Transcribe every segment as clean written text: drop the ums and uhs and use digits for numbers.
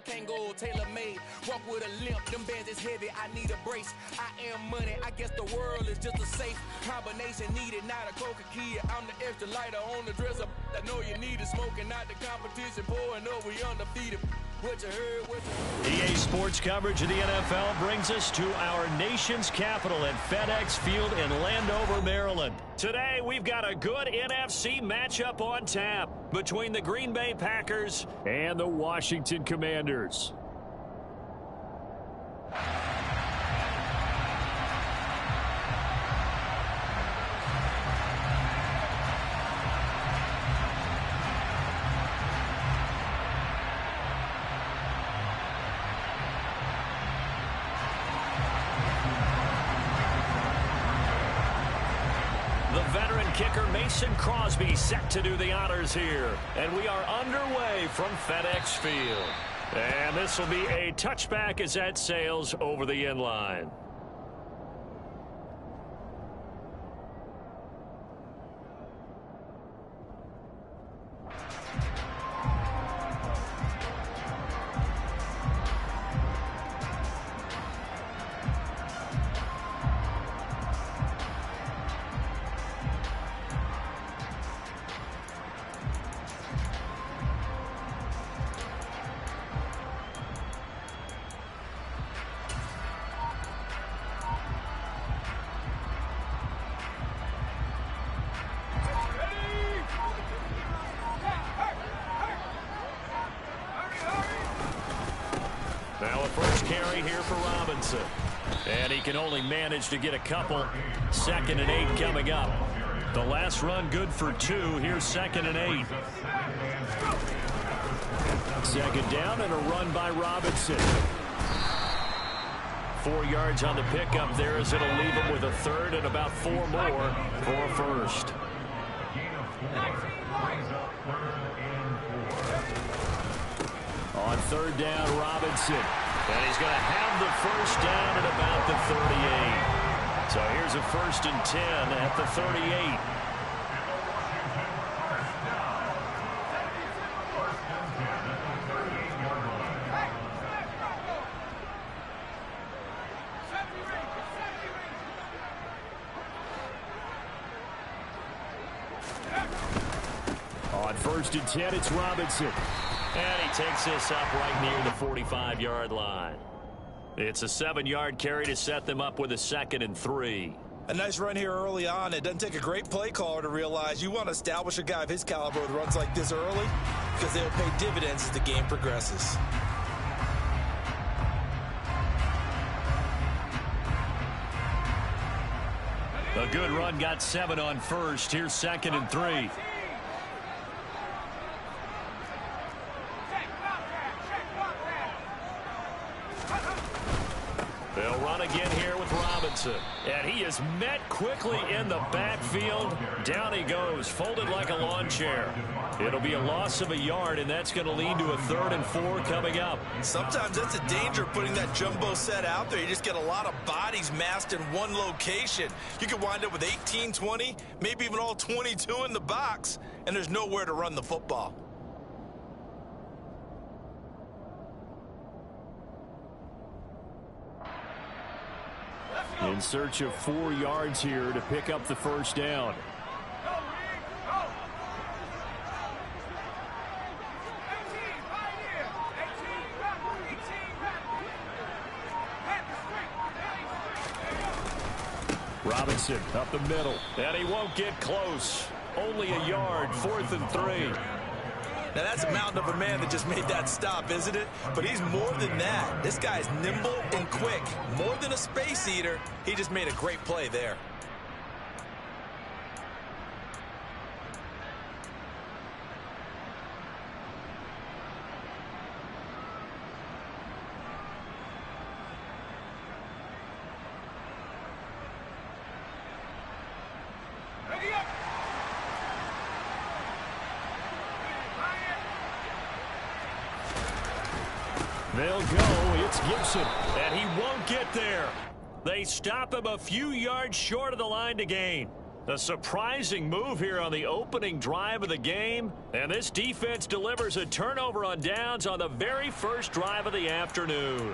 Tango, tailor-made. Walk with a limp, them bands is heavy, I need a brace. I am money, I guess the world is just a safe combination needed, not a coca-key. I'm the extra lighter on the dresser. I know you need it, smoking out the competition, pouring up, we undefeated. What you heard, what you heard. EA Sports coverage of the NFL brings us to our nation's capital at FedEx Field in Landover, Maryland. Today, we've got a good NFC matchup on tap between the Green Bay Packers and the Washington Commanders. Kicker Mason Crosby set to do the honors here. And we are underway from FedEx Field. And this will be a touchback as that sails over the end line. Now a first carry here for Robinson. And he can only manage to get a couple. 2nd and 8 coming up. The last run good for 2. Here's 2nd and 8. 2nd down and a run by Robinson. 4 yards on the pickup there as it'll leave him with a 3rd and about 4 more for a first. On 3rd down, Robinson. And he's going to have the first down at about the 38. So here's a 1st and 10 at the 38. On 1st and 10, it's Robinson. And he takes this up right near the 45-yard line. It's a 7-yard carry to set them up with a 2nd and 3. A nice run here early on. It doesn't take a great play caller to realize you want to establish a guy of his caliber with runs like this early because they'll pay dividends as the game progresses. A good run, got 7 on 1st. Here's 2nd and 3. They'll run again here with Robinson. And he is met quickly in the backfield. Down he goes, folded like a lawn chair. It'll be a loss of a yard, and that's going to lead to a 3rd and 4 coming up. Sometimes that's a danger putting that jumbo set out there. You just get a lot of bodies massed in one location. You could wind up with 18, 20, maybe even all 22 in the box, and there's nowhere to run the football. In search of 4 yards here to pick up the first down. Robinson up the middle, and he won't get close. Only a yard, 4th and 3. Now, that's a mountain of a man that just made that stop, isn't it? But he's more than that. This guy's nimble and quick. More than a space eater, he just made a great play there. They'll go. It's Gibson. And he won't get there. They stop him a few yards short of the line to gain. A surprising move here on the opening drive of the game, and this defense delivers a turnover on downs on the very first drive of the afternoon.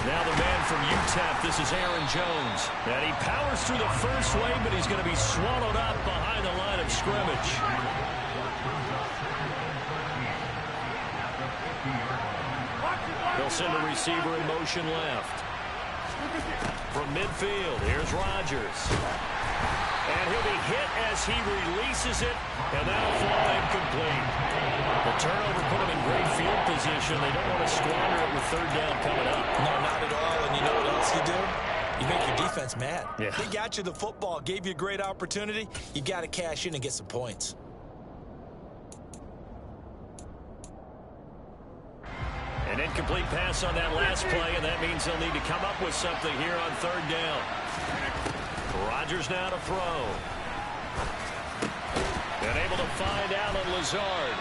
Now the man from UTEP, this is Aaron Jones. And he powers through the first wave, but he's going to be swallowed up behind the line of scrimmage. They'll send a receiver in motion left. From midfield, here's Rodgers. And he'll be hit as he releases it, and that'll fall incomplete. The turnover put him in great field position. They don't want to squander it with third down coming up. No, not at all. And you know what else you do? You make your defense mad. Yeah. They got you the football, gave you a great opportunity. You got to cash in and get some points. An incomplete pass on that last play, and that means they'll need to come up with something here on third down. Rodgers now to throw. And able to find Allen Lazard.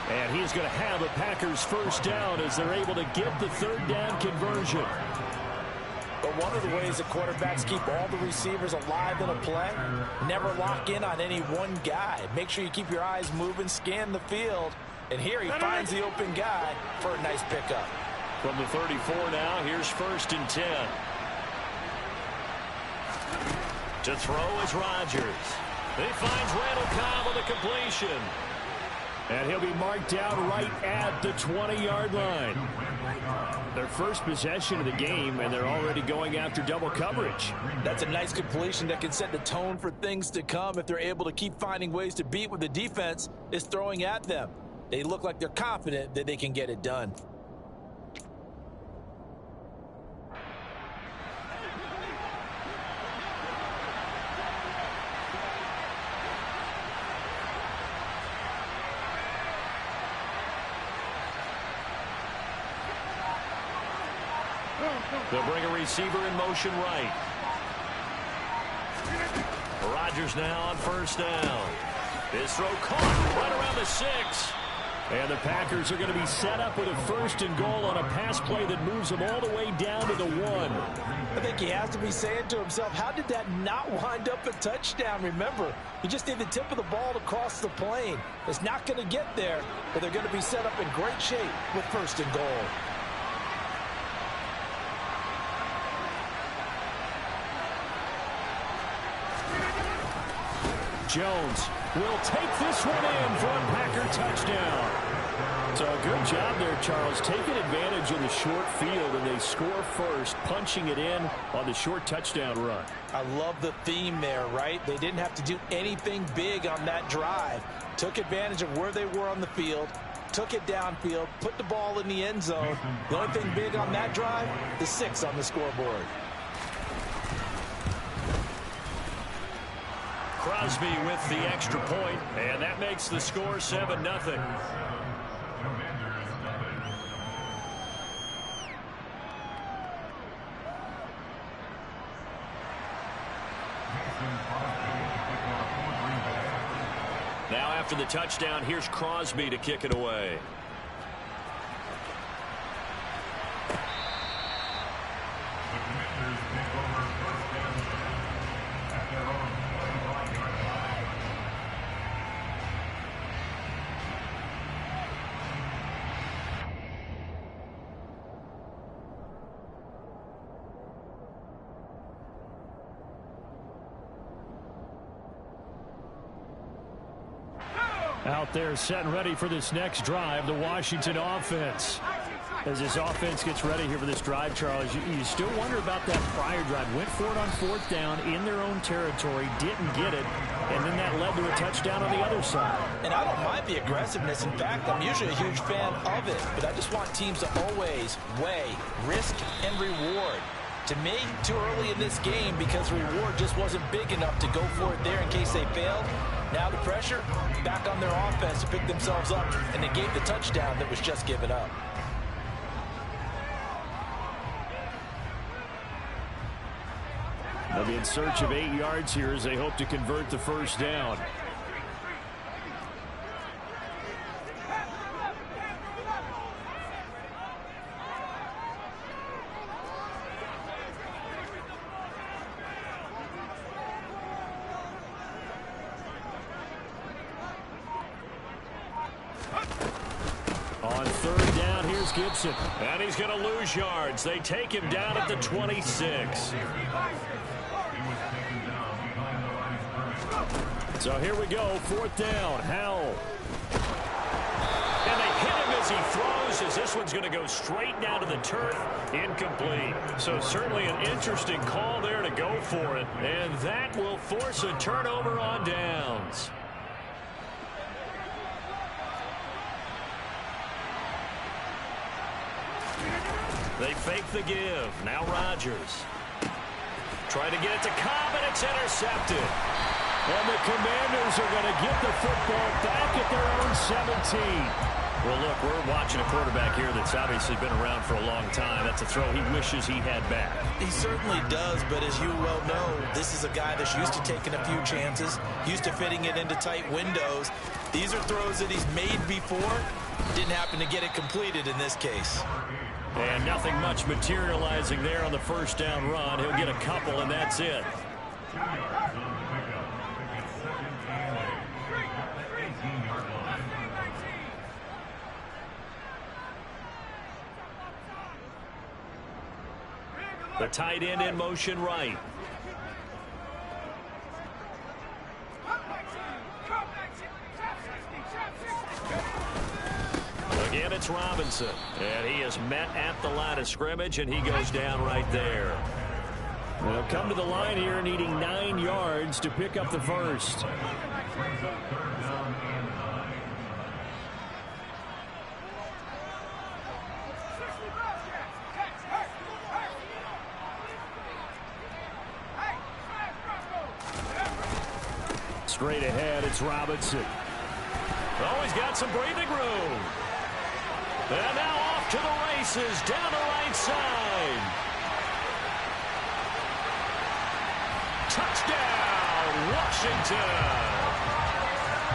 And he's going to have a Packers first down as they're able to get the third down conversion. But one of the ways that quarterbacks keep all the receivers alive in a play, never lock in on any one guy. Make sure you keep your eyes moving, scan the field. And here he finds the open guy for a nice pickup. From the 34 now, here's 1st and 10. To throw is Rodgers. He finds Randall Cobb with a completion. And he'll be marked down right at the 20-yard line. Their first possession of the game, and they're already going after double coverage. That's a nice completion that can set the tone for things to come if they're able to keep finding ways to beat what the defense is throwing at them. They look like they're confident that they can get it done. They'll bring a receiver in motion right. Rodgers now on first down. His throw caught right around the 6. And the Packers are going to be set up with a 1st and goal on a pass play that moves them all the way down to the 1. I think he has to be saying to himself, how did that not wind up a touchdown? Remember, he just need the tip of the ball to cross the plane. It's not going to get there, but they're going to be set up in great shape with 1st and goal. Jones will take this one in for a Packer touchdown. So a good job there, Charles, taking advantage of the short field, and they score first, punching it in on the short touchdown run. I love the theme there, right? They didn't have to do anything big on that drive. Took advantage of where they were on the field, took it downfield, put the ball in the end zone. The only thing big on that drive, the 6 on the scoreboard. Crosby with the extra point, and that makes the score 7-0. Now after the touchdown, here's Crosby to kick it away. Out there set and ready for this next drive, the Washington offense. As this offense gets ready here for this drive, Charles, you still wonder about that prior drive. Went for it on 4th down in their own territory, didn't get it, and then that led to a touchdown on the other side. And I don't mind the aggressiveness. In fact, I'm usually a huge fan of it, but I just want teams to always weigh risk and reward. To me, too early in this game because the reward just wasn't big enough to go for it there in case they failed. Now the pressure back on their offense to pick themselves up, and they gave the touchdown that was just given up. They'll be in search of 8 yards here as they hope to convert the first down. On third down, here's Gibson. And he's going to lose yards. They take him down at the 26. So here we go, fourth down, Howell. And they hit him as he throws, as this one's going to go straight down to the turf, incomplete. So certainly an interesting call there to go for it, and that will force a turnover on downs. They fake the give. Now Rodgers. Trying to get it to Cobb, and it's intercepted. And the Commanders are going to get the football back at their own 17. Well, look, we're watching a quarterback here that's obviously been around for a long time. That's a throw he wishes he had back. He certainly does, but as you well know, this is a guy that's used to taking a few chances, used to fitting it into tight windows. These are throws that he's made before. Didn't happen to get it completed in this case. And nothing much materializing there on the first down run. He'll get a couple, and that's it. The tight end in motion right. Again, it's Robinson. And he is met at the line of scrimmage, and he goes down right there. They'll come to the line here needing 9 yards to pick up the first. Straight ahead, it's Robinson. Oh, he's got some breathing room. And now off to the races, down the right side. Touchdown, Washington.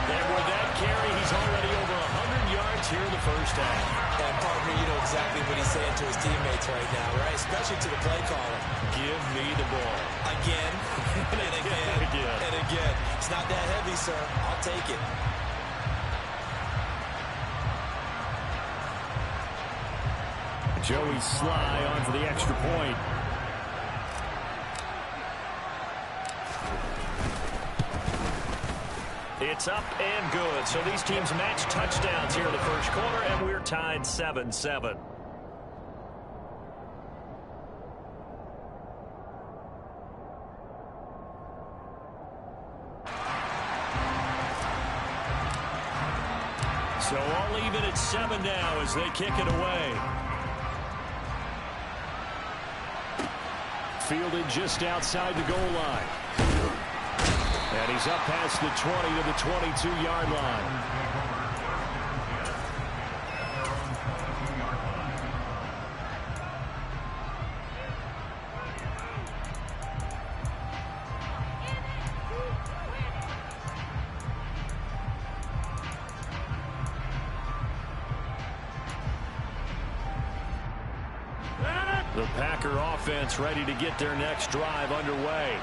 And with that carry, he's already over 100 yards here in the first half. And partner, you know exactly what he's saying to his teammates right now, right? Especially to the play caller. Give me the ball. Again, and again, and again. It's not that heavy, sir. I'll take it. Joey Sly on for the extra point. It's up and good. So these teams match touchdowns here in the first quarter, and we're tied 7-7. So all even at 7 now as they kick it away. Fielded just outside the goal line. And he's up past the 20 to the 22-yard line. The Packer offense ready to get their next drive underway.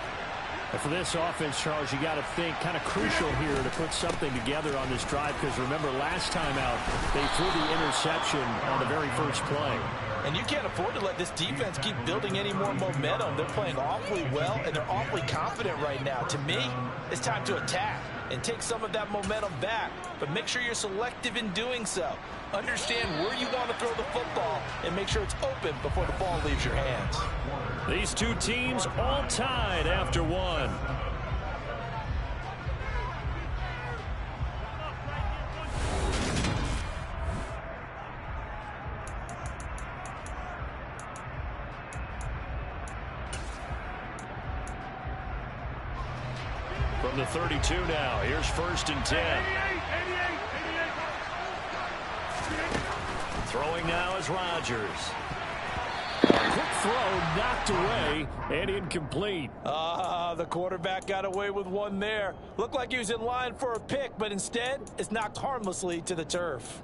And for this offense, Charles, you got to think kind of crucial here to put something together on this drive, because remember last time out they threw the interception on the very first play. And you can't afford to let this defense keep building any more momentum. They're playing awfully well, and they're awfully confident right now. To me, it's time to attack and take some of that momentum back. But make sure you're selective in doing so. Understand where you want to throw the football and make sure it's open before the ball leaves your hands. These two teams all tied after one. From the 32 now, here's 1st and 10. Throwing now is Rodgers. Quick throw knocked away and incomplete. The quarterback got away with one there. Looked like he was in line for a pick, but instead it's knocked harmlessly to the turf.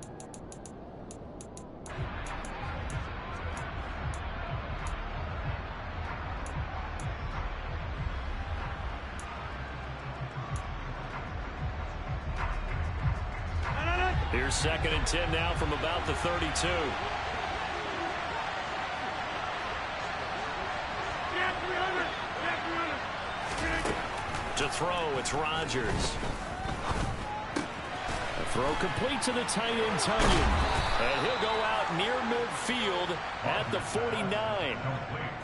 Here's 2nd and 10 now from about the 32. To throw, it's Rodgers. A throw complete to the tight end, Tunyon. And he'll go out near midfield at the 49.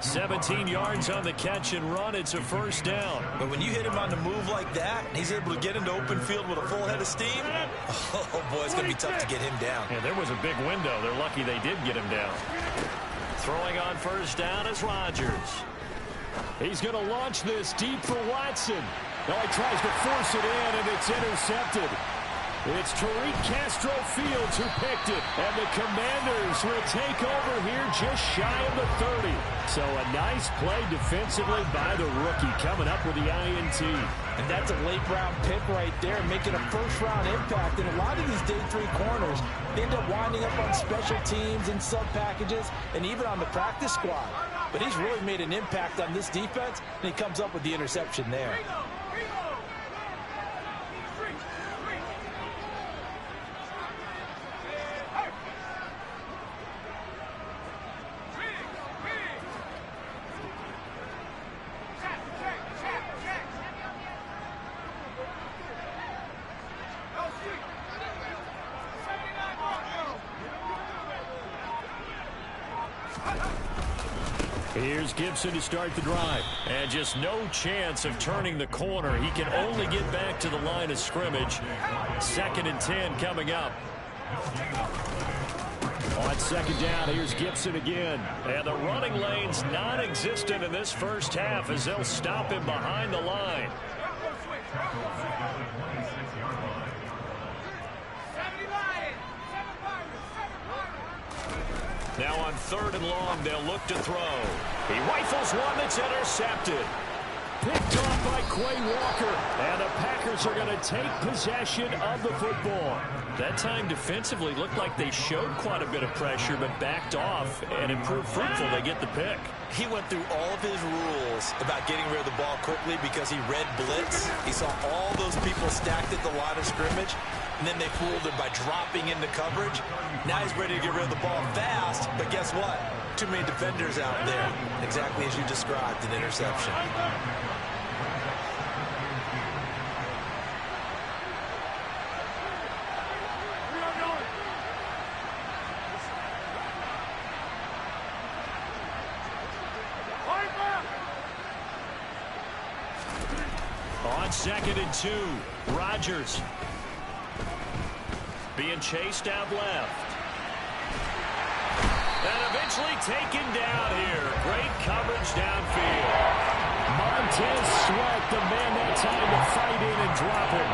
17 yards on the catch and run. It's a first down. But when you hit him on the move like that, and he's able to get into open field with a full head of steam, oh, boy, it's going to be tough to get him down. Yeah, there was a big window. They're lucky they did get him down. Throwing on first down is Rodgers. He's going to launch this deep for Watson. Now he tries to force it in, and it's intercepted. It's Tariq Castro Fields who picked it, and the Commanders will take over here just shy of the 30. So a nice play defensively by the rookie, coming up with the INT. And that's a late-round pick right there, making a first-round impact. And a lot of these day 3 corners, they end up winding up on special teams and sub-packages and even on the practice squad. But he's really made an impact on this defense, and he comes up with the interception there. Here's Gibson to start the drive. And just no chance of turning the corner. He can only get back to the line of scrimmage. 2nd and 10 coming up. On 2nd down, here's Gibson again. And the running lane's non-existent in this first half as they'll stop him behind the line. Now on 3rd and long, they'll look to throw. He rifles one that's intercepted. Picked off by Quay Walker. And the Packers are going to take possession of the football. That time defensively looked like they showed quite a bit of pressure, but backed off and improved fruitful. They get the pick. He went through all of his rules about getting rid of the ball quickly because he read blitz. He saw all those people stacked at the line of scrimmage, and then they fooled him by dropping into coverage. Now he's ready to get rid of the ball fast, but guess what? Too many defenders out there. Exactly as you described, an interception. On 2nd and 2, Rodgers being chased out left. And eventually taken down here. Great coverage downfield. Montez Sweat, the man that time to fight in and drop him.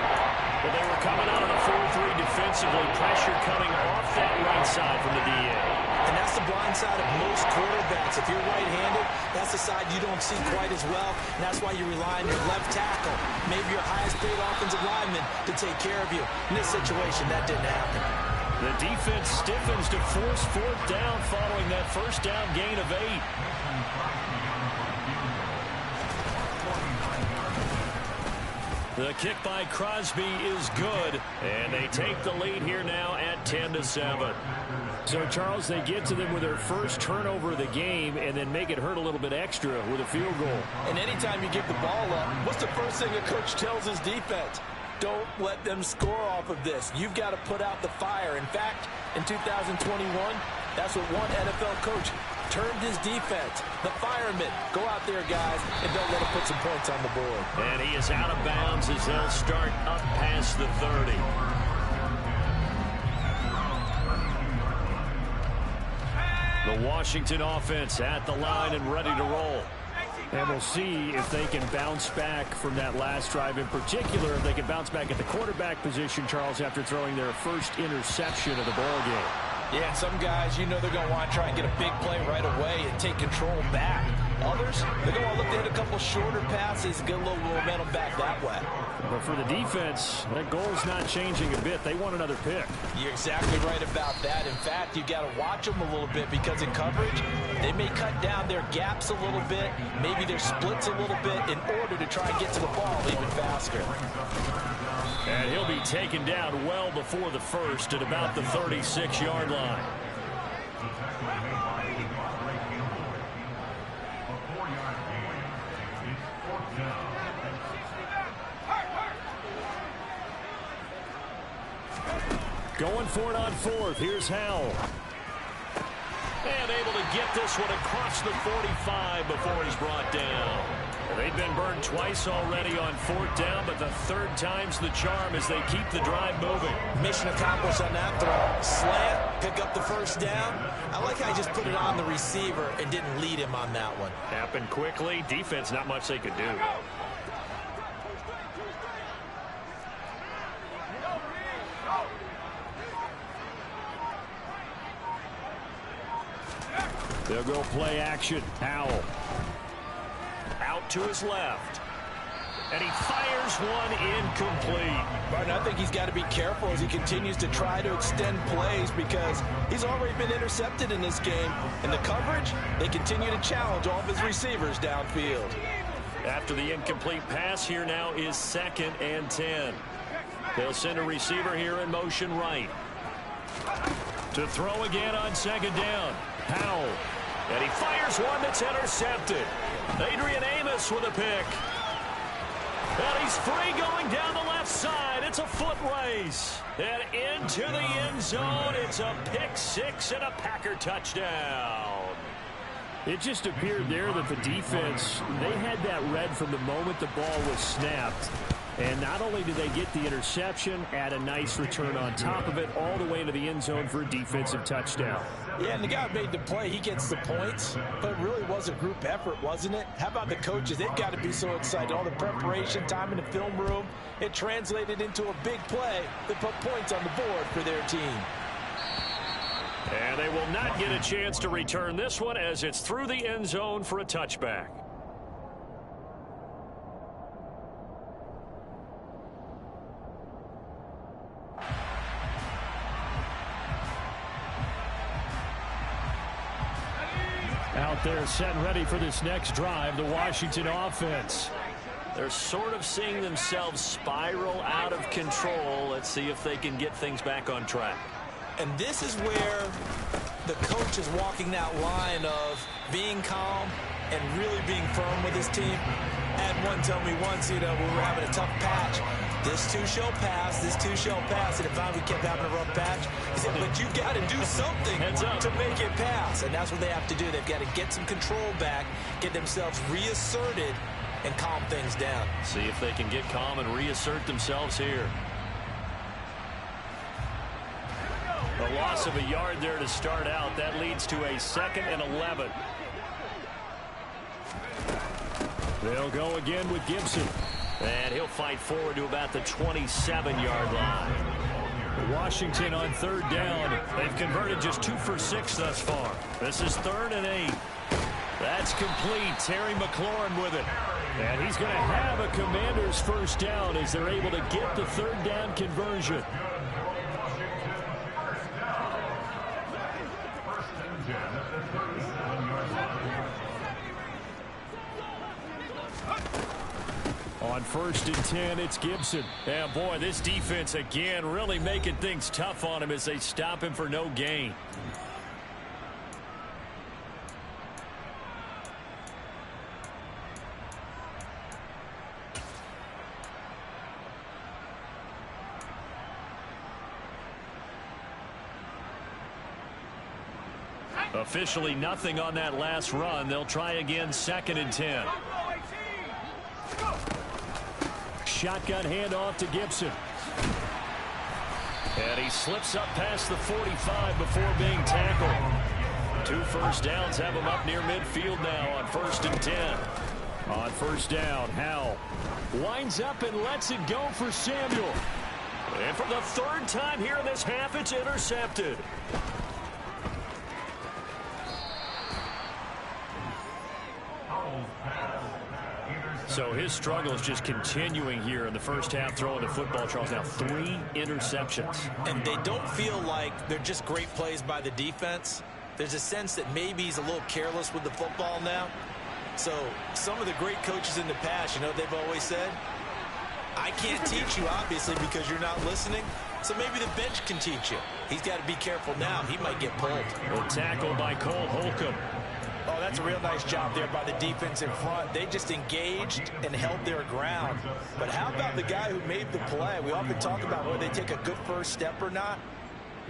But they were coming out of the 4-3 defensively. Pressure coming off that right side from the DA. And that's the blind side of most quarterbacks. If you're right-handed, that's the side you don't see quite as well. And that's why you rely on your left tackle, maybe your highest-paid offensive lineman, to take care of you. In this situation, that didn't happen. The defense stiffens to force 4th down following that first down gain of 8. The kick by Crosby is good, and they take the lead here now at 10-7. So, Charles, they get to them with their first turnover of the game and then make it hurt a little bit extra with a field goal. And anytime you give the ball up, what's the first thing a coach tells his defense? Don't let them score off of this. You've got to put out the fire. In fact, in 2021, that's what one NFL coach termed his defense. The firemen. Go out there, guys, and don't let them put some points on the board. And he is out of bounds as they'll start up past the 30. The Washington offense at the line and ready to roll. And we'll see if they can bounce back from that last drive. In particular, if they can bounce back at the quarterback position, Charles, after throwing their first interception of the ballgame. Yeah, some guys, you know they're going to want to try and get a big play right away and take control back. Others, they're going to look to hit a couple shorter passes and get a little momentum back that way. But for the defense, that goal's not changing a bit. They want another pick. You're exactly right about that. In fact, you got to watch them a little bit because in coverage, they may cut down their gaps a little bit, maybe their splits a little bit in order to try and get to the ball even faster. And he'll be taken down well before the first at about the 36-yard line. Going for it on fourth. Here's Howell. And able to get this one across the 45 before he's brought down. They've been burned twice already on fourth down, but the third time's the charm as they keep the drive moving. Mission accomplished on that throw. Slant, pick up the first down. I like how he just put it on the receiver and didn't lead him on that one. Happened quickly. Defense, not much they could do. They'll go play action. Howell. Out to his left. And he fires one incomplete. Martin, I think he's got to be careful as he continues to try to extend plays because he's already been intercepted in this game. In the coverage, they continue to challenge all of his receivers downfield. After the incomplete pass, here now is 2nd and 10. They'll send a receiver here in motion right. To throw again on 2nd down. Howell. And he fires one that's intercepted. Adrian Amos with a pick. And he's free going down the left side. It's a foot race. And into the end zone. It's a pick six and a Packer touchdown. It just appeared there that the defense, they had that read from the moment the ball was snapped. And not only did they get the interception, add a nice return on top of it, all the way into the end zone for a defensive touchdown. Yeah, and the guy who made the play, he gets the points, but it really was a group effort, wasn't it? How about the coaches? They've got to be so excited. All the preparation, time in the film room, it translated into a big play that put points on the board for their team. And they will not get a chance to return this one as it's through the end zone for a touchback. Out there set and ready for this next drive, the Washington offense. They're sort of seeing themselves spiral out of control. Let's see if they can get things back on track. And this is where the coach is walking that line of being calm and really being firm with his team. I had one tell me once, you know, we were having a tough patch. This too shall pass, this too shall pass. And if we kept having a rough patch, he said, but you've got to do something to make it pass. And that's what they have to do. They've got to get some control back, get themselves reasserted, and calm things down. See if they can get calm and reassert themselves here. A loss of a yard there to start out. That leads to a 2nd and 11. They'll go again with Gibson. And he'll fight forward to about the 27-yard line. Washington on 3rd down. They've converted just 2 for 6 thus far. This is 3rd and 8. That's complete. Terry McLaurin with it. And he's going to have a Commander's first down as they're able to get the 3rd down conversion. On 1st and 10, it's Gibson. And boy, this defense again really making things tough on him as they stop him for no gain. Officially nothing on that last run. They'll try again 2nd and 10. Shotgun handoff to Gibson. And he slips up past the 45 before being tackled. 2 first downs have him up near midfield now on 1st and 10. On 1st down, Howell winds up and lets it go for Samuel. And for the 3rd time here in this half, it's intercepted. So his struggle is just continuing here in the first half, throwing the football. Charles, now 3 interceptions. And they don't feel like they're just great plays by the defense. There's a sense that maybe he's a little careless with the football now. So some of the great coaches in the past, you know what they've always said? I can't teach you, obviously, because you're not listening. So maybe the bench can teach you. He's got to be careful now. He might get pulled. A tackle by Cole Holcomb. Oh, that's a real nice job there by the defense in front. They just engaged and held their ground. But how about the guy who made the play? We often talk about whether they take a good first step or not.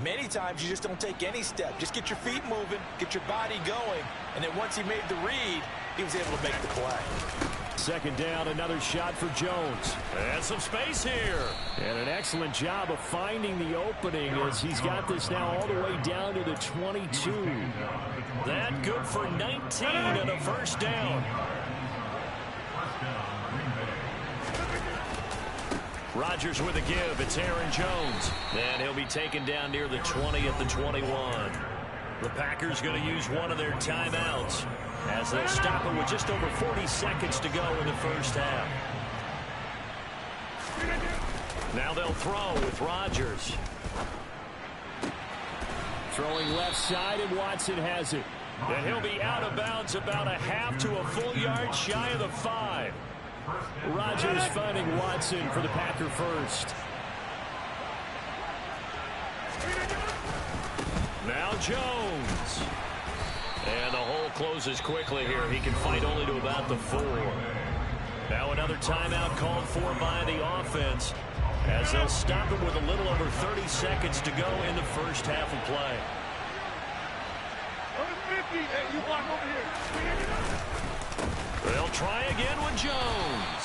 Many times you just don't take any step. Just get your feet moving, get your body going, and then once he made the read, he was able to make the play. Second down, another shot for Jones. And some space here. And an excellent job of finding the opening as he's got this now all the way down to the 22. That good for 19 and a first down. Rodgers with a give. It's Aaron Jones. And he'll be taken down near the 20 at the 21. The Packers going to use one of their timeouts as they'll stop it with just over 40 seconds to go in the first half. Now they'll throw with Rodgers. Throwing left side, and Watson has it. And he'll be out of bounds about a half to a full yard shy of the 5. Rodgers finding Watson for the Packer first. Now Jones. And the hole closes quickly here. He can fight only to about the 4. Now another timeout called for by the offense as they'll stop it with a little over 30 seconds to go in the first half of play. They'll try again with Jones.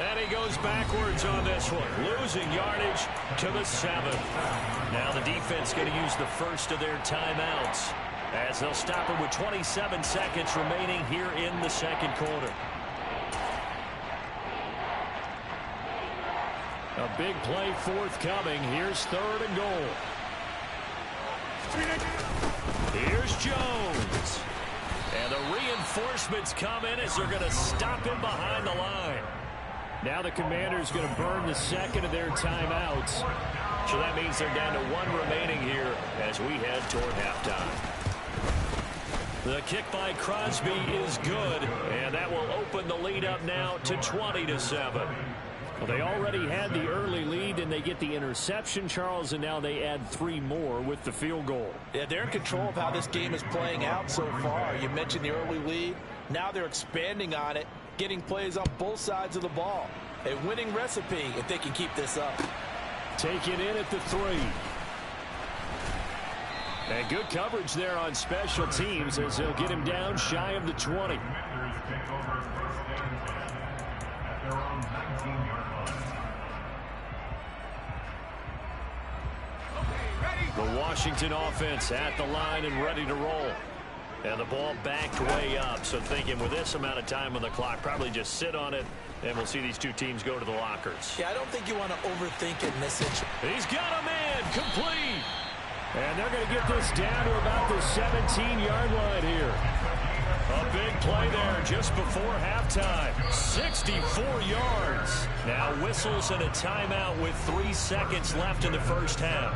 And he goes backwards on this one, losing yardage to the 7. Now the defense going to use the first of their timeouts as they'll stop it with 27 seconds remaining here in the second quarter. A big play forthcoming. Here's 3rd and goal. Here's Jones. And the reinforcements come in as they're going to him behind the line. Now the Commanders going to burn the second of their timeouts. So that means they're down to 1 remaining here as we head toward halftime. The kick by Crosby is good, and that will open the lead up now to 20-7. Well, they already had the early lead, and they get the interception, Charles, and now they add 3 more with the field goal. Yeah, they're in control of how this game is playing out so far. You mentioned the early lead. Now they're expanding on it, getting plays on both sides of the ball. A winning recipe if they can keep this up. Taken in at the 3. And good coverage there on special teams as they'll get him down shy of the 20. The Washington offense at the line and ready to roll. And the ball backed way up. So thinking with this amount of time on the clock, probably just sit on it, and we'll see these two teams go to the lockers. Yeah, I don't think you want to overthink it in this situation. He's got a man complete. And they're going to get this down to about the 17-yard line here. A big play there just before halftime. 64 yards. Now whistles and a timeout with 3 seconds left in the first half.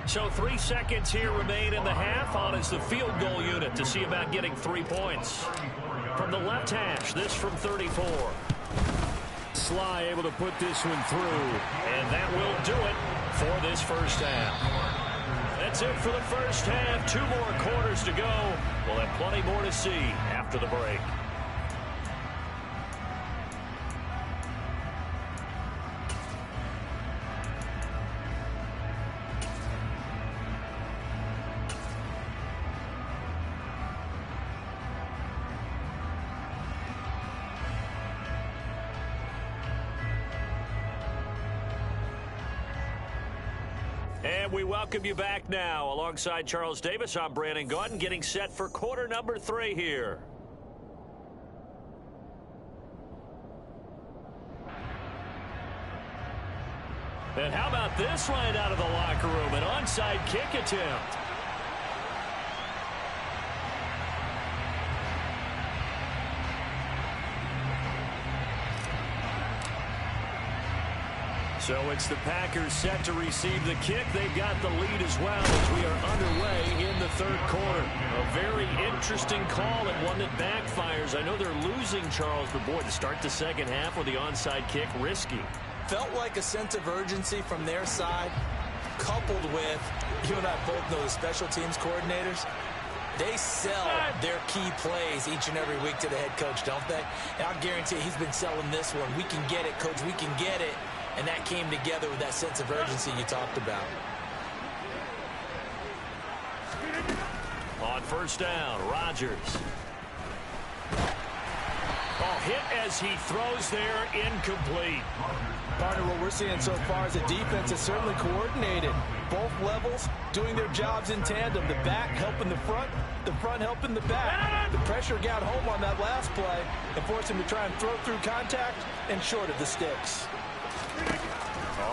So 3 seconds here remain in the half. On is the field goal unit to see about getting 3 points. From the left hash, this from 34. Sly able to put this one through. And that will do it for this first half. That's it for the first half. 2 more quarters to go. We'll have plenty more to see after the break. And we welcome you back now. Alongside Charles Davis, I'm Brandon Gaudin, getting set for quarter number 3 here. And how about this right out of the locker room? An onside kick attempt. So it's the Packers set to receive the kick. They've got the lead as well as we are underway in the third quarter. A very interesting call and one that backfires. I know they're losing, Charles, but boy, to start the second half with the onside kick, risky. Felt like a sense of urgency from their side, coupled with, you and I both know the special teams coordinators, they sell their key plays each and every week to the head coach, don't they? And I'll guarantee he's been selling this one. We can get it, coach, we can get it. And that came together with that sense of urgency you talked about. On first down, Rodgers. Oh, hit as he throws there, incomplete. Partner, what we're seeing so far is the defense is certainly coordinated. Both levels doing their jobs in tandem. The back helping the front helping the back. The pressure got home on that last play and forced him to try and throw through contact and short of the sticks.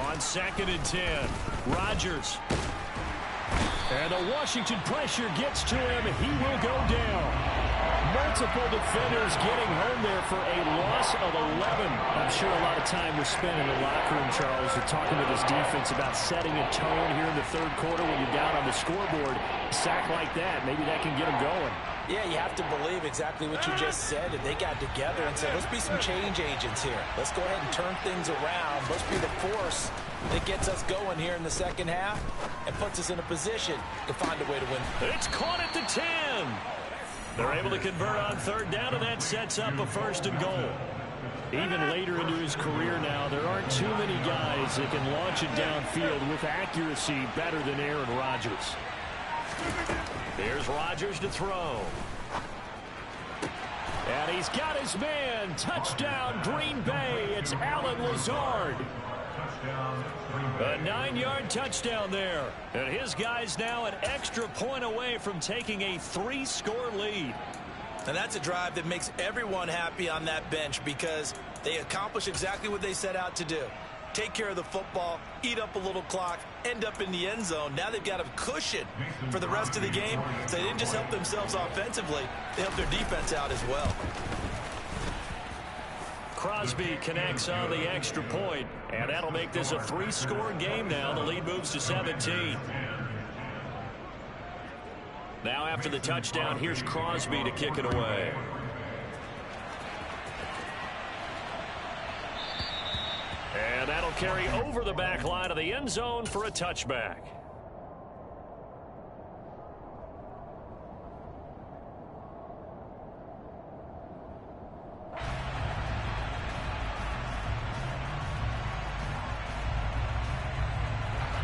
On 2nd and 10, Rodgers. And the Washington pressure gets to him. He will go down. Multiple defenders getting home there for a loss of 11. I'm sure a lot of time was spent in the locker room, Charles, talking with his defense about setting a tone here in the third quarter when you're down on the scoreboard. A sack like that, maybe that can get him going. Yeah, you have to believe exactly what you just said. And they got together and said, let's be some change agents here. Let's go ahead and turn things around. Let's be the force that gets us going here in the second half and puts us in a position to find a way to win. It's caught at the 10. They're able to convert on third down, and that sets up a 1st and goal. Even later into his career now, there aren't too many guys that can launch it downfield with accuracy better than Aaron Rodgers. Here's Rodgers to throw. And he's got his man. Touchdown, Green Bay. It's Allen Lazard. A 9-yard touchdown there. And his guy's now an extra point away from taking a 3-score lead. And that's a drive that makes everyone happy on that bench because they accomplish exactly what they set out to do. Take care of the football, eat up a little clock, end up in the end zone. Now they've got a cushion for the rest of the game. So they didn't just help themselves offensively, they helped their defense out as well. Crosby connects on the extra point, and that'll make this a 3-score game now. The lead moves to 17. Now after the touchdown, here's Crosby to kick it away. And that'll carry over the back line of the end zone for a touchback.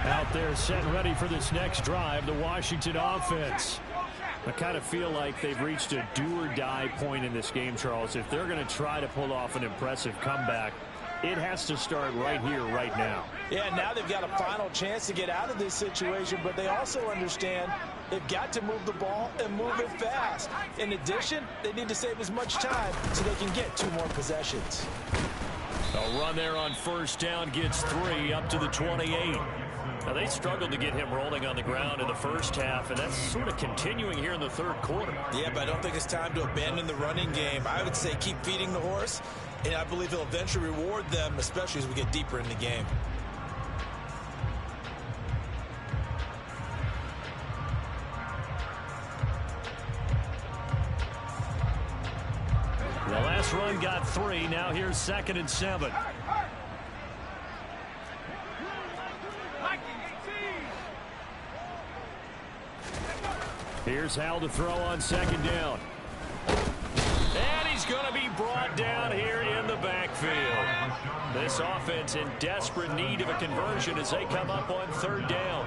Out there set and ready for this next drive, the Washington offense. I kind of feel like they've reached a do-or-die point in this game, Charles. If they're going to try to pull off an impressive comeback, it has to start right here, right now. Yeah, now they've got a final chance to get out of this situation, but they also understand they've got to move the ball and move it fast. In addition, they need to save as much time so they can get 2 more possessions. A run there on first down gets 3 up to the 28. Now, they struggled to get him rolling on the ground in the first half, and that's sort of continuing here in the third quarter. Yeah, but I don't think it's time to abandon the running game. I would say keep feeding the horse, and I believe he'll eventually reward them, especially as we get deeper in the game. The last run got 3. Now here's 2nd and 7. Here's Hal to throw on 2nd down. And he's going to be brought down here in the backfield. This offense in desperate need of a conversion as they come up on 3rd down.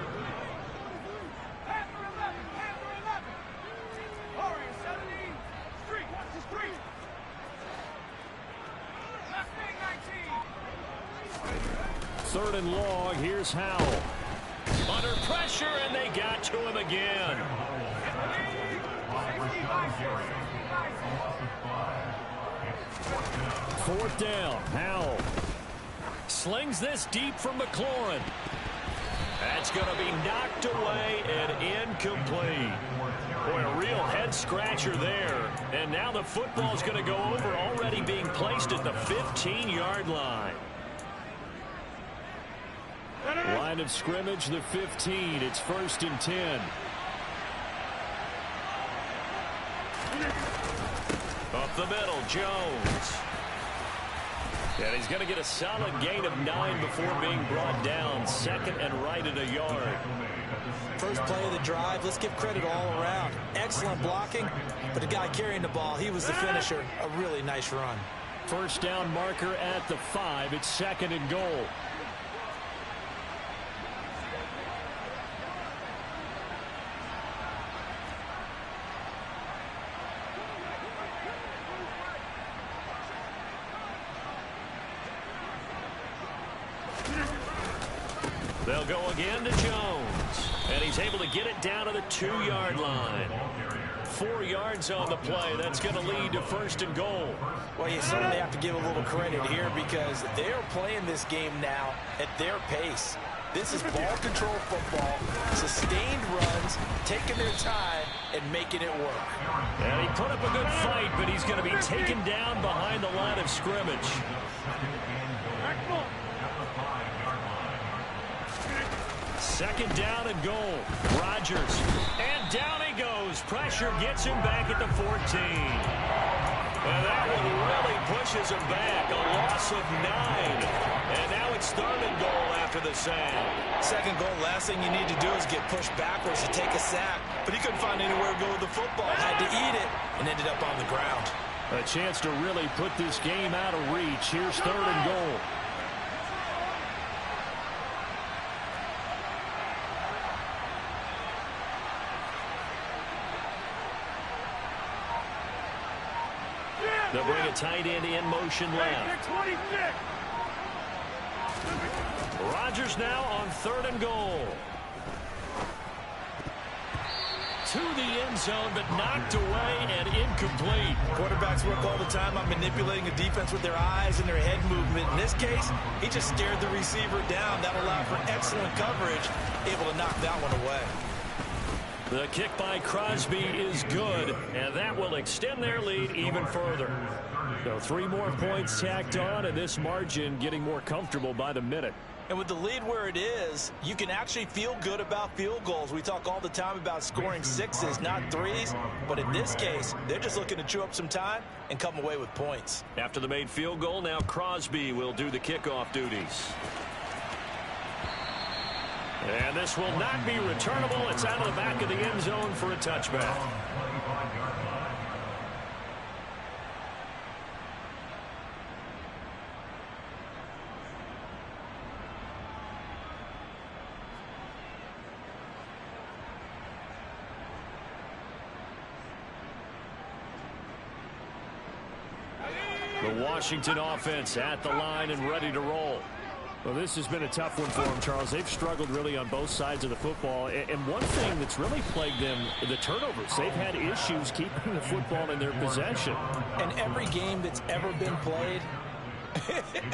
Third and long, here's Howell. Under pressure, and they got to him again. 4th down, Howell. Slings this deep from McLaurin. That's going to be knocked away and incomplete. Boy, a real head-scratcher there. And now the football's going to go over, already being placed at the 15-yard line. Line of scrimmage, the 15. It's 1st and 10. Up the middle, Jones. And he's going to get a solid gain of 9 before being brought down. 2nd and right at a yard. First play of the drive, let's give credit all around. Excellent blocking, but the guy carrying the ball, he was the finisher. A really nice run. First down marker at the 5. It's 2nd and goal. They'll go again to Jones. And he's able to get it down to the 2-yard line. 4 yards on the play. That's going to lead to 1st and goal. Well, you certainly have to give a little credit here because they're playing this game now at their pace. This is ball control football, sustained runs, taking their time, and making it work. And he put up a good fight, but he's going to be taken down behind the line of scrimmage. Second down and goal. Rodgers. And down he goes. Pressure gets him back at the 14. And that one really pushes him back. A loss of 9. And now it's 3rd and goal after the sack. Second goal, last thing you need to do is get pushed backwards to take a sack. But he couldn't find anywhere to go with the football. Had to eat it and ended up on the ground. A chance to really put this game out of reach. Here's 3rd and goal. They'll bring a tight end in motion left. Rodgers now on 3rd and goal. To the end zone, but knocked away and incomplete. Quarterbacks work all the time on manipulating a defense with their eyes and their head movement. In this case, he just stared the receiver down. That allowed for excellent coverage, able to knock that one away. The kick by Crosby is good, and that will extend their lead even further. So 3 more points tacked on, and this margin getting more comfortable by the minute. And with the lead where it is, you can actually feel good about field goals. We talk all the time about scoring 6s, not 3s. But in this case, they're just looking to chew up some time and come away with points. After the made field goal, now Crosby will do the kickoff duties. And this will not be returnable. It's out of the back of the end zone for a touchback. The Washington offense at the line and ready to roll. Well, this has been a tough one for them, Charles. They've struggled really on both sides of the football. And one thing that's really plagued them, the turnovers. They've had issues keeping the football in their possession. And every game that's ever been played,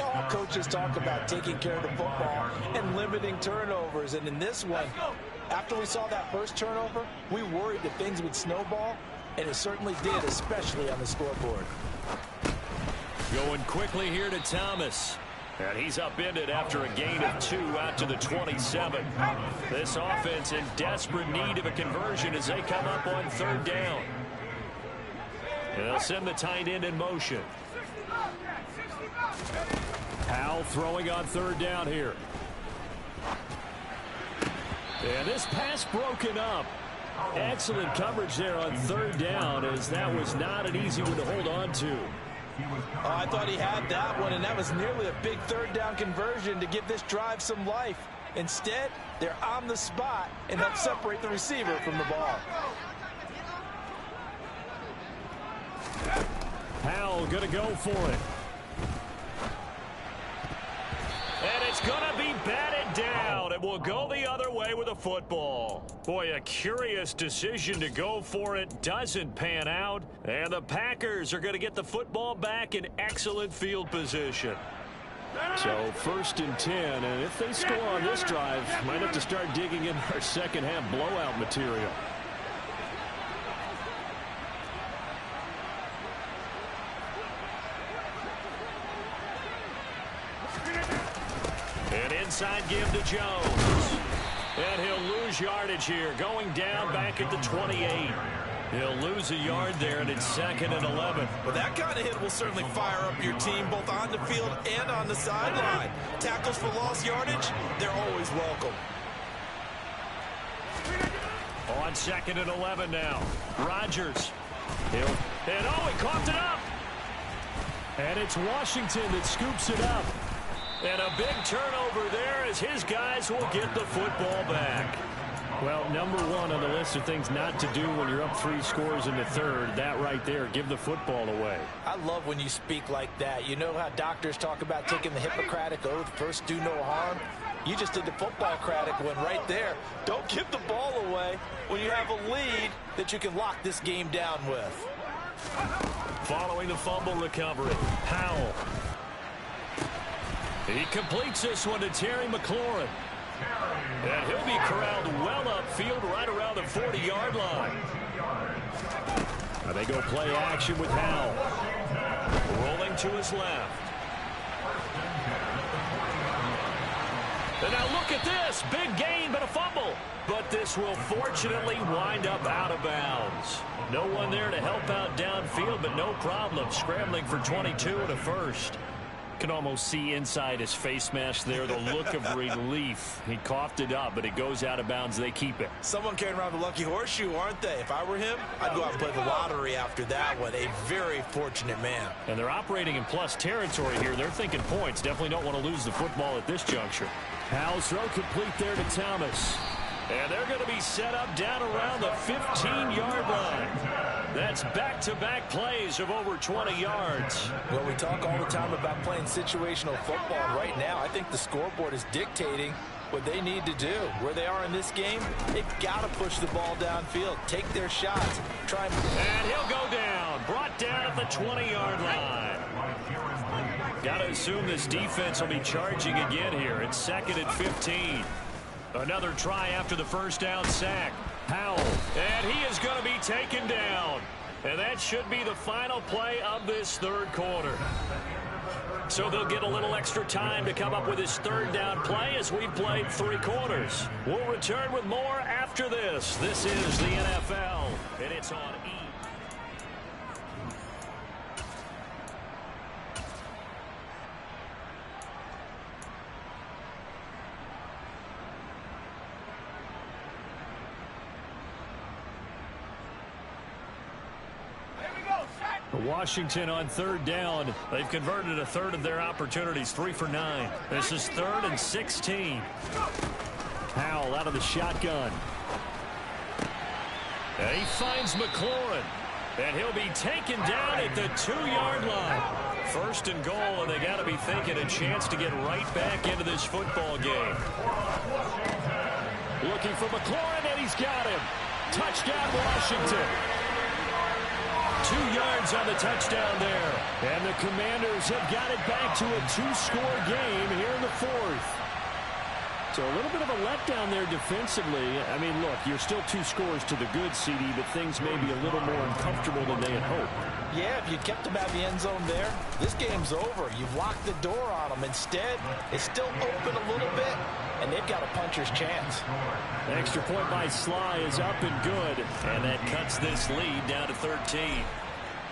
all coaches talk about taking care of the football and limiting turnovers. And in this one, after we saw that first turnover, we worried that things would snowball, and it certainly did, especially on the scoreboard. Going quickly here to Thomas. And he's upended after a gain of 2 out to the 27. This offense in desperate need of a conversion as they come up on 3rd down. And they'll send the tight end in motion. Powell throwing on 3rd down here. And this pass broken up. Excellent coverage there on 3rd down, as that was not an easy one to hold on to. Oh, I thought he had that one, and that was nearly a big 3rd down conversion to give this drive some life. Instead, they're on the spot and help separate the receiver from the ball. Powell going to go for it. And it's going to be batted down. It will go the other way with a football. Boy, a curious decision to go for it. Doesn't pan out. And the Packers are going to get the football back in excellent field position. So 1st and 10, and if they score on this drive, might have to start digging in our second half blowout material. An inside give to Jones. And he'll lose yardage here, going down back at the 28. He'll lose a yard there, and it's 2nd and 11. Well, that kind of hit will certainly fire up your team, both on the field and on the sideline. Tackles for lost yardage, they're always welcome. On 2nd and 11 now. Rodgers. And he coughed it up. And it's Washington that scoops it up. And a big turnover there as his guys will get the football back. Well, number one on the list of things not to do when you're up 3 scores in the third, that right there, give the football away. I love when you speak like that. You know how doctors talk about taking the Hippocratic Oath, first do no harm? You just did the football-cratic one right there. Don't give the ball away when you have a lead that you can lock this game down with. Following the fumble recovery, Powell. He completes this one to Terry McLaurin. And he'll be corralled well upfield right around the 40-yard line. Now they go play action with Howell. Rolling to his left. And now look at this. Big gain, but a fumble. But this will fortunately wind up out of bounds. No one there to help out downfield, but no problem. Scrambling for 22 and a first. Can almost see inside his face mask there the look of relief. He coughed it up, but it goes out of bounds. They keep it. Someone carrying around the lucky horseshoe, aren't they? If I were him, I'd go out and play the lottery after that one. A very fortunate man. And they're operating in plus territory here. They're thinking points. Definitely don't want to lose the football at this juncture. Howell's throw complete there to Thomas. And they're going to be set up down around the 15-yard line. That's back-to-back plays of over 20 yards. Well, we talk all the time about playing situational football. And right now, I think the scoreboard is dictating what they need to do. Where they are in this game, they've got to push the ball downfield, take their shots, try and he'll go down, brought down at the 20-yard line. Got to assume this defense will be charging again here. It's 2nd and 15. Another try after the first down sack. Powell, and he is going to be taken down. And that should be the final play of this third quarter. So they'll get a little extra time to come up with his third down play as we've played 3 quarters. We'll return with more after this. This is the NFL, and it's on E! Washington on 3rd down. They've converted a third of their opportunities, 3 for 9. This is 3rd and 16. Howell out of the shotgun. And he finds McLaurin. And he'll be taken down at the 2-yard line. 1st and goal, and they got to be thinking a chance to get right back into this football game. Looking for McLaurin, and he's got him. Touchdown, Washington. 2 yards on the touchdown there. And the Commanders have got it back to a 2-score game here in the 4th. So a little bit of a letdown there defensively. I mean, look, you're still 2 scores to the good, CD, but things may be a little more uncomfortable than they had hoped. Yeah, if you kept them out of the end zone there, this game's over. You've locked the door on them. Instead, it's still open a little bit, and they've got a puncher's chance. The extra point by Sly is up and good, and that cuts this lead down to 13.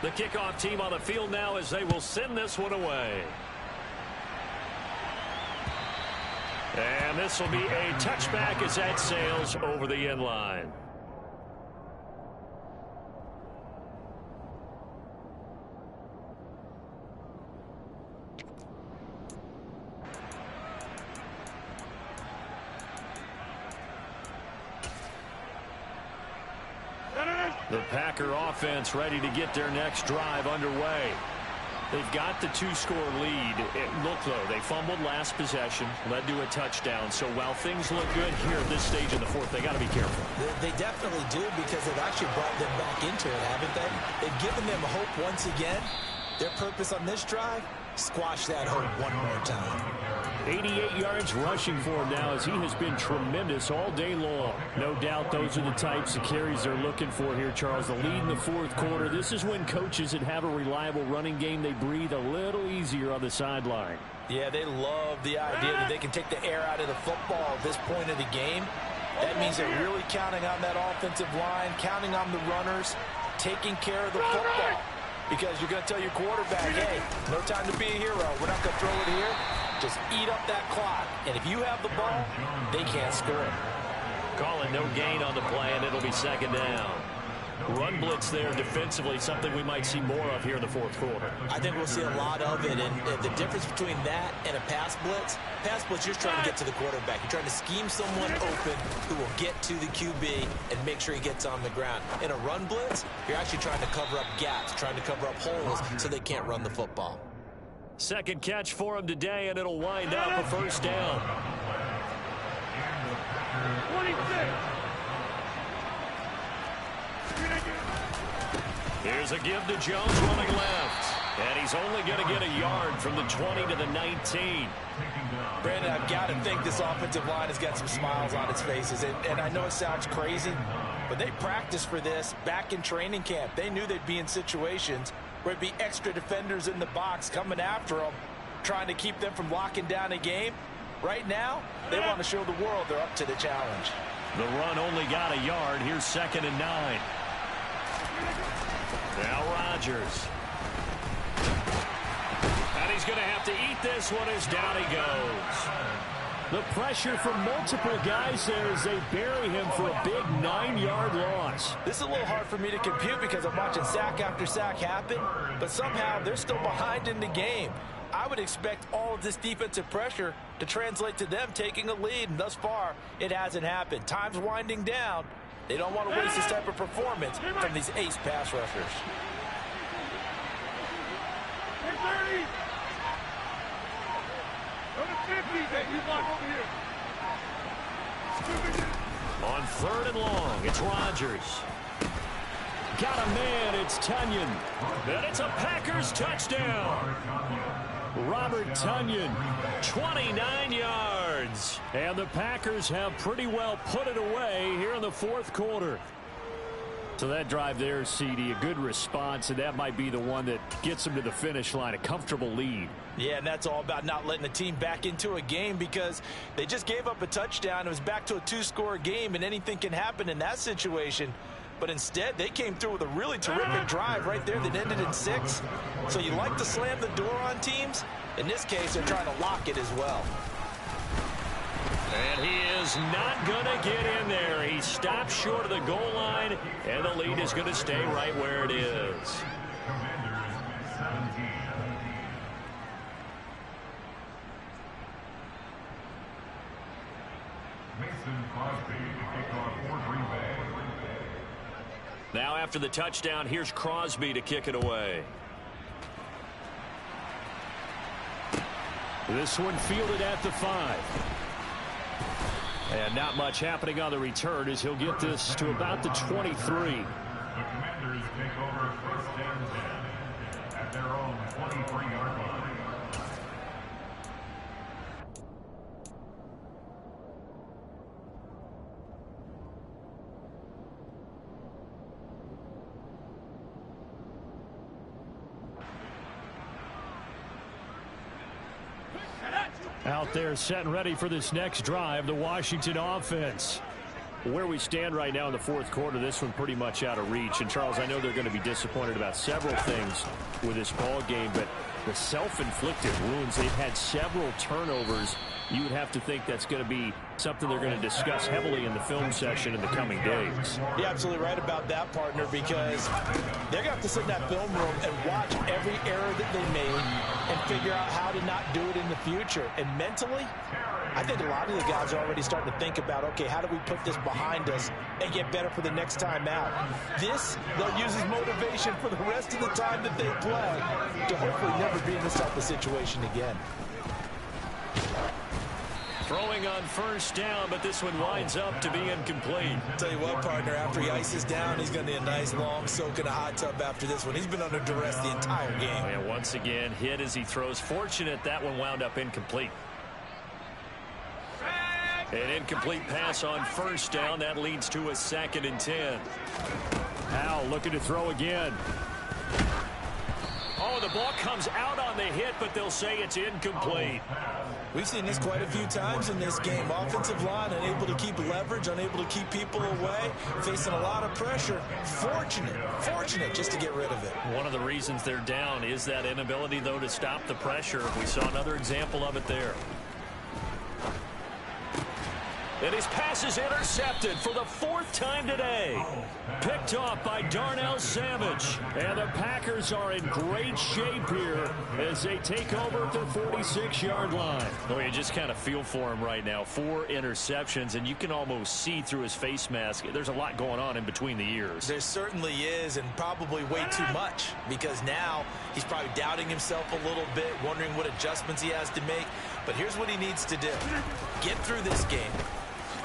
The kickoff team on the field now as they will send this one away. And this will be a touchback as that sails over the end line. The Packer offense ready to get their next drive underway. They've got the 2-score lead. Look, though, they fumbled last possession, led to a touchdown. So while things look good here at this stage in the 4th, they got to be careful. They definitely do, because they've actually brought them back into it, haven't they? They've given them hope once again. Their purpose on this drive, squash that hope one more time. 88 yards rushing for him now as he has been tremendous all day long. No doubt those are the types of carries they're looking for here, Charles. The lead in the fourth quarter. This is when coaches that have a reliable running game, they breathe a little easier on the sideline. Yeah, they love the idea that they can take the air out of the football at this point of the game. That means they're really counting on that offensive line, counting on the runners, taking care of the football. Because you're going to tell your quarterback, hey, no time to be a hero. We're not going to throw it here. Just eat up that clock. And if you have the ball, they can't score. Calling no gain on the play, and it'll be second down. Run blitz there defensively, something we might see more of here in the fourth quarter. I think we'll see a lot of it, and the difference between that and a pass blitz, you're trying to get to the quarterback. You're trying to scheme someone open who will get to the QB and make sure he gets on the ground. In a run blitz, you're actually trying to cover up gaps, trying to cover up holes so they can't run the football. Second catch for him today, and it'll wind up a first down. 26. Here's a give to Jones running left. And he's only going to get a yard from the 20 to the 19. Brandon, I've got to think this offensive line has got some smiles on its faces. And I know it sounds crazy, but they practiced for this back in training camp. They knew they'd be in situations where it'd be extra defenders in the box coming after them, trying to keep them from locking down a game. Right now, they want to show the world they're up to the challenge. The run only got a yard. Here's 2nd and 9. Now Rodgers. And he's going to have to eat this one as down he goes. The pressure from multiple guys there as they bury him for a big 9-yard loss. This is a little hard for me to compute because I'm watching sack after sack happen, but somehow they're still behind in the game. I would expect all of this defensive pressure to translate to them taking a lead, and thus far, it hasn't happened. Time's winding down. They don't want to waste this type of performance from these ace pass rushers. On 3rd and long, it's Rodgers. Got a man, it's Tonyan. And it's a Packers touchdown. Robert Tonyan, 29 yards. And the Packers have pretty well put it away here in the fourth quarter. So that drive there, CD, a good response, and that might be the one that gets them to the finish line, a comfortable lead. Yeah, and that's all about not letting the team back into a game because they just gave up a touchdown. It was back to a 2-score game, and anything can happen in that situation. But instead, they came through with a really terrific drive right there that ended in 6. So you like to slam the door on teams. In this case, they're trying to lock it as well. And he is not going to get in there. He stopped short of the goal line, and the lead is going to stay right where it is. Now after the touchdown, here's Crosby to kick it away. This one fielded at the 5. And not much happening on the return as he'll get this to about the 23. The Commanders take over 1st and 10 at their own 23-yard line. Out there set and ready for this next drive, the Washington offense. Where we stand right now in the fourth quarter, this one pretty much out of reach. And, Charles, I know they're going to be disappointed about several things with this ball game, but the self-inflicted wounds, they've had several turnovers. You would have to think that's going to be something they're going to discuss heavily in the film session in the coming days. You're absolutely right about that, partner, because they're going to have to sit in that film room and watch every error that they made and figure out how to not do it in the future. And mentally, I think a lot of the guys are already starting to think about, okay, how do we put this behind us and get better for the next time out? This, they'll use as motivation for the rest of the time that they play to hopefully never be in this type of situation again. Throwing on first down, but this one winds up to be incomplete. Tell you what, partner, after he ices down, he's going to need a nice long soak in a hot tub after this one. He's been under duress the entire game. And once again, hit as he throws. Fortunate that one wound up incomplete. An incomplete pass on first down. That leads to a 2nd and 10. Howell looking to throw again. Oh, the ball comes out on the hit, but they'll say it's incomplete. We've seen this quite a few times in this game. Offensive line unable to keep leverage, unable to keep people away, facing a lot of pressure. Fortunate just to get rid of it. One of the reasons they're down is that inability, though, to stop the pressure. We saw another example of it there. And his pass is intercepted for the 4th time today. Picked off by Darnell Savage. And the Packers are in great shape here as they take over at the 46-yard line. Oh, you just kind of feel for him right now. 4 interceptions, and you can almost see through his face mask. There's a lot going on in between the ears. There certainly is, and probably way too much, because now he's probably doubting himself a little bit, wondering what adjustments he has to make. But here's what he needs to do. Get through this game.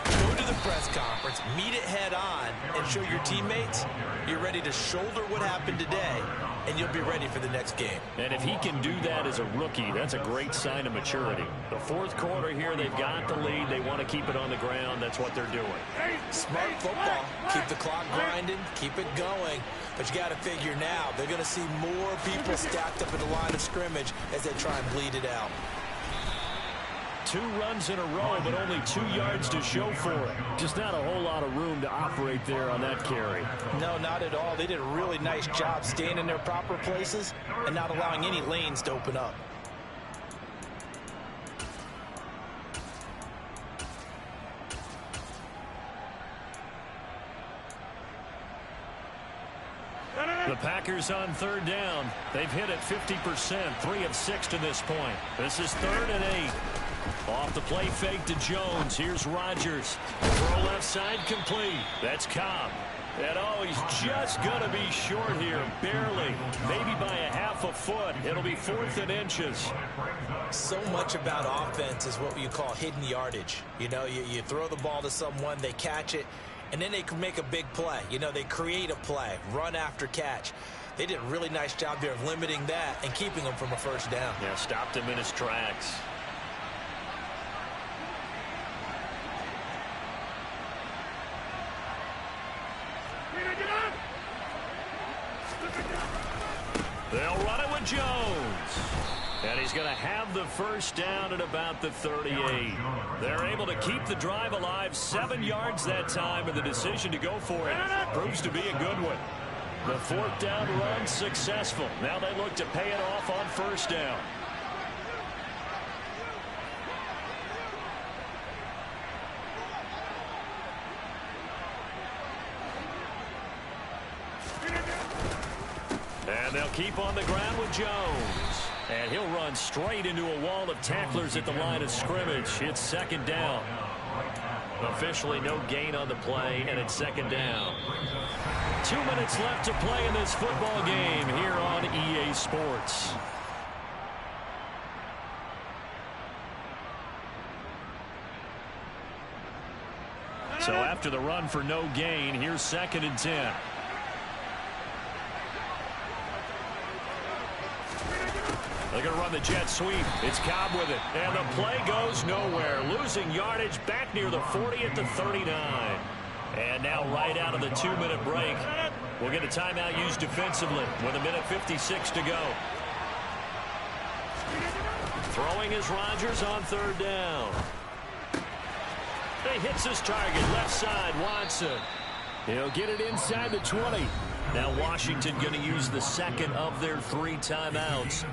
Go to the press conference, meet it head on, and show your teammates you're ready to shoulder what happened today, and you'll be ready for the next game. And if he can do that as a rookie, that's a great sign of maturity. The 4th quarter here, they've got the lead. They want to keep it on the ground. That's what they're doing. Smart football. Keep the clock grinding. Keep it going. But you got to figure now, they're going to see more people stacked up at the line of scrimmage as they try and bleed it out. 2 runs in a row, but only 2 yards to show for it. Just not a whole lot of room to operate there on that carry. No, not at all. They did a really nice job staying in their proper places and not allowing any lanes to open up. The Packers on 3rd down. They've hit it 50%, 3 of 6 to this point. This is 3rd and 8. Off the play fake to Jones. Here's Rodgers. Throw left side complete. That's Cobb. And oh, he's just going to be short here. Barely. Maybe by a half a foot. It'll be 4th and inches. So much about offense is what you call hidden yardage. You know, you throw the ball to someone, they catch it, and then they can make a big play. You know, they create a play, run after catch. They did a really nice job there of limiting that and keeping him from a 1st down. Yeah, stopped him in his tracks. They'll run it with Jones. And he's going to have the 1st down at about the 38. They're able to keep the drive alive, 7 yards that time, and the decision to go for it proves to be a good one. The 4th down run successful. Now they look to pay it off on 1st down. And they'll keep on the ground with Jones. And he'll run straight into a wall of tacklers at the line of scrimmage. It's 2nd down. Officially no gain on the play, and it's 2nd down. 2 minutes left to play in this football game here on EA Sports. So after the run for no gain, here's 2nd and 10. They're going to run the jet sweep. It's Cobb with it. And the play goes nowhere. Losing yardage back near the 40 at the 39. And now right out of the 2-minute break, we'll get a timeout used defensively with 1:56 to go. Throwing is Rodgers on 3rd down. He hits his target. Left side, Watson. He'll get it inside the 20. Now Washington going to use the 2nd of their 3 timeouts.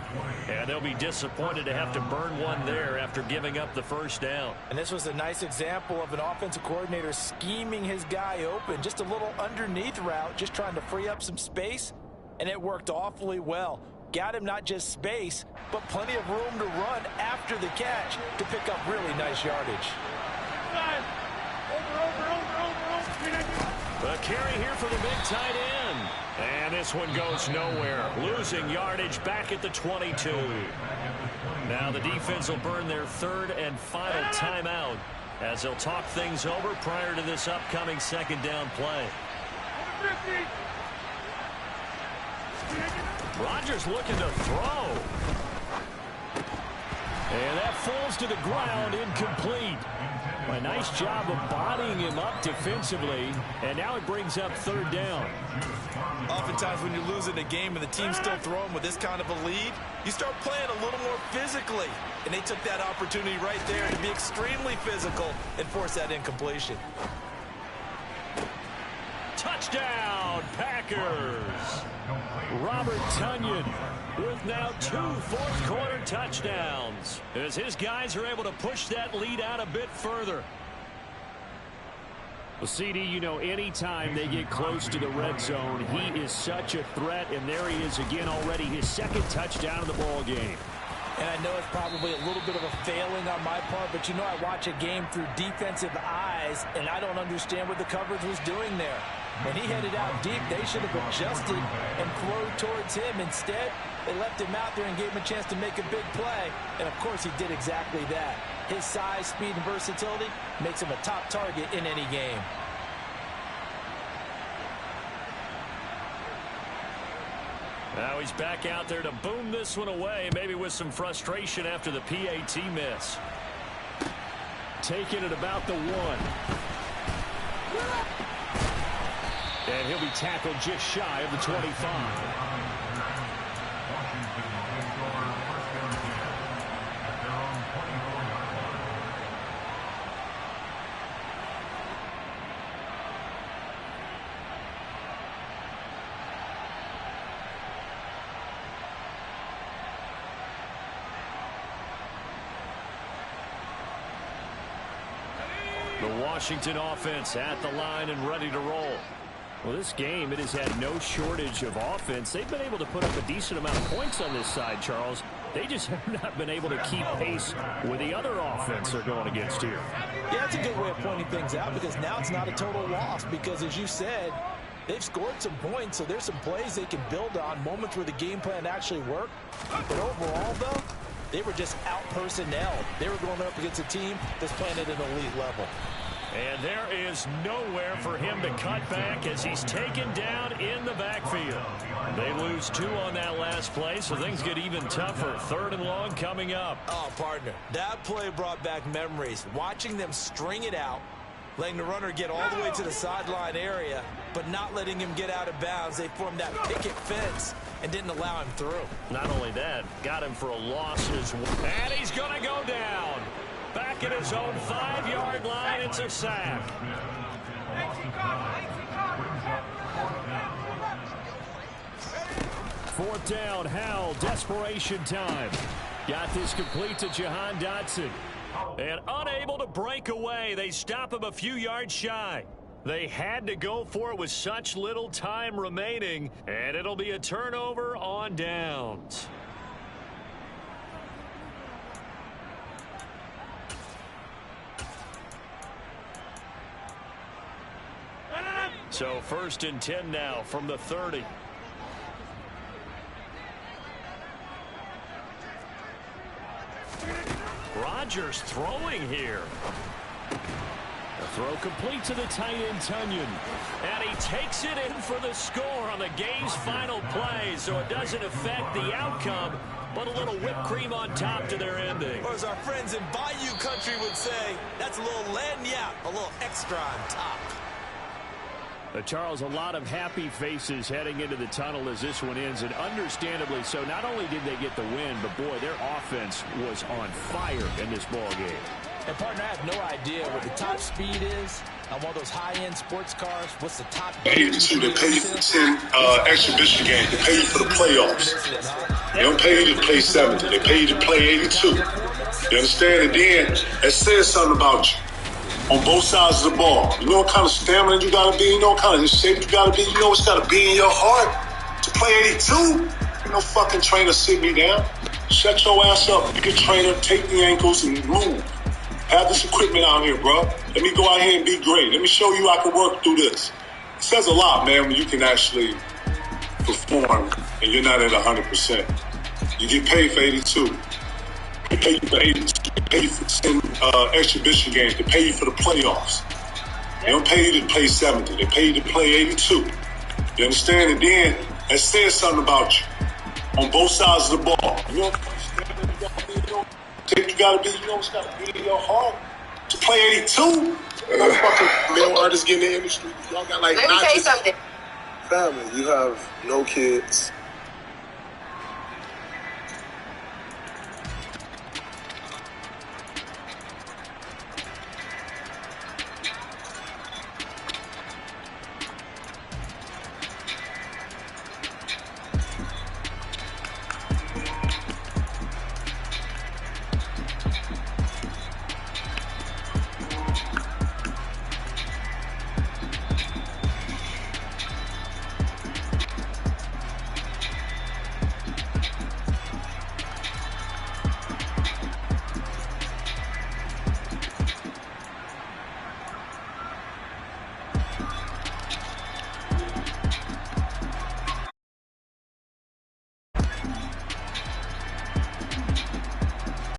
And they'll be disappointed to have to burn one there after giving up the 1st down. And this was a nice example of an offensive coordinator scheming his guy open. Just a little underneath route, just trying to free up some space. And it worked awfully well. Got him not just space, but plenty of room to run after the catch to pick up really nice yardage. The The carry here for the big tight end. And this one goes nowhere. Losing yardage back at the 22. Now the defense will burn their third and final timeout as they'll talk things over prior to this upcoming second down play. Rodgers looking to throw. And that falls to the ground, incomplete. A nice job of bodying him up defensively, and now it brings up third down. Oftentimes when you're losing a game and the team's still throwing with this kind of a lead, you start playing a little more physically. And they took that opportunity right there to be extremely physical and force that incompletion. Touchdown, Packers! Robert Tonyan with now 2 fourth-quarter touchdowns as his guys are able to push that lead out a bit further. Well, CD, you know, anytime they get close to the red zone, he is such a threat, and there he is again already, his second touchdown of the ball game. And I know it's probably a little bit of a failing on my part, but you know I watch a game through defensive eyes, and I don't understand what the coverage was doing there. When he headed out deep, they should have adjusted and thrown towards him. Instead, they left him out there and gave him a chance to make a big play. And, of course, he did exactly that. His size, speed, and versatility makes him a top target in any game. Now he's back out there to boom this one away, maybe with some frustration after the PAT miss. Taking it about the 1. And he'll be tackled just shy of the 25. The Washington offense at the line and ready to roll. Well, this game, it has had no shortage of offense. They've been able to put up a decent amount of points on this side, Charles. They just have not been able to keep pace with the other offense they're going against here. Yeah, that's a good way of pointing things out because now it's not a total loss because, as you said, they've scored some points, so there's some plays they can build on, moments where the game plan actually worked. But overall, though, they were just out-personnel. They were going up against a team that's playing at an elite level. And there is nowhere for him to cut back as he's taken down in the backfield. They lose 2 on that last play, so things get even tougher. Third and long coming up. Oh, partner, that play brought back memories. Watching them string it out, letting the runner get all the way to the sideline area, but not letting him get out of bounds. They formed that picket fence and didn't allow him through. Not only that, got him for a loss as well. And he's going to go down. Back at his own 5-yard line, it's a sack. Fourth down, Howell, desperation time. Got this complete to Jahan Dotson. And unable to break away, they stop him a few yards shy. They had to go for it with such little time remaining, and it'll be a turnover on downs. So 1st and 10 now from the 30. Rodgers throwing here. The throw complete to the tight end, Tonyan. And he takes it in for the score on the game's final play, so it doesn't affect the outcome, but a little whipped cream on top to their ending. Or as our friends in Bayou Country would say, that's a little lagniappe, a little extra on top. Charles, a lot of happy faces heading into the tunnel as this one ends, and understandably so. Not only did they get the win, but boy, their offense was on fire in this ball game. And partner, I have no idea what the top speed is on one of those high-end sports cars. What's the top? They pay you for 10 exhibition games. They pay you for the playoffs. They don't pay you to play 70. They pay you to play 82. You understand? And then it says something about you. On both sides of the ball. You know what kind of stamina you got to be? You know what kind of shape you got to be? You know what's got to be in your heart to play 82? Ain't no fucking trainer sit me down. Shut your ass up. You can trainer, take the ankles, and move. Have this equipment out here, bro. Let me go out here and be great. Let me show you I can work through this. says a lot, man, when you can actually perform and you're not at 100%. You get paid for 82. They pay you for 82. They pay you for 10 exhibition games. They pay you for the playoffs. They don't pay you to play 70. They pay you to play 82. You understand? And then that says something about you on both sides of the ball. You know, you gotta be, it's gotta be in your heart to play 82. Motherfucking male artists get in the industry. Y'all got like. Let me tell you something. Family, you have no kids.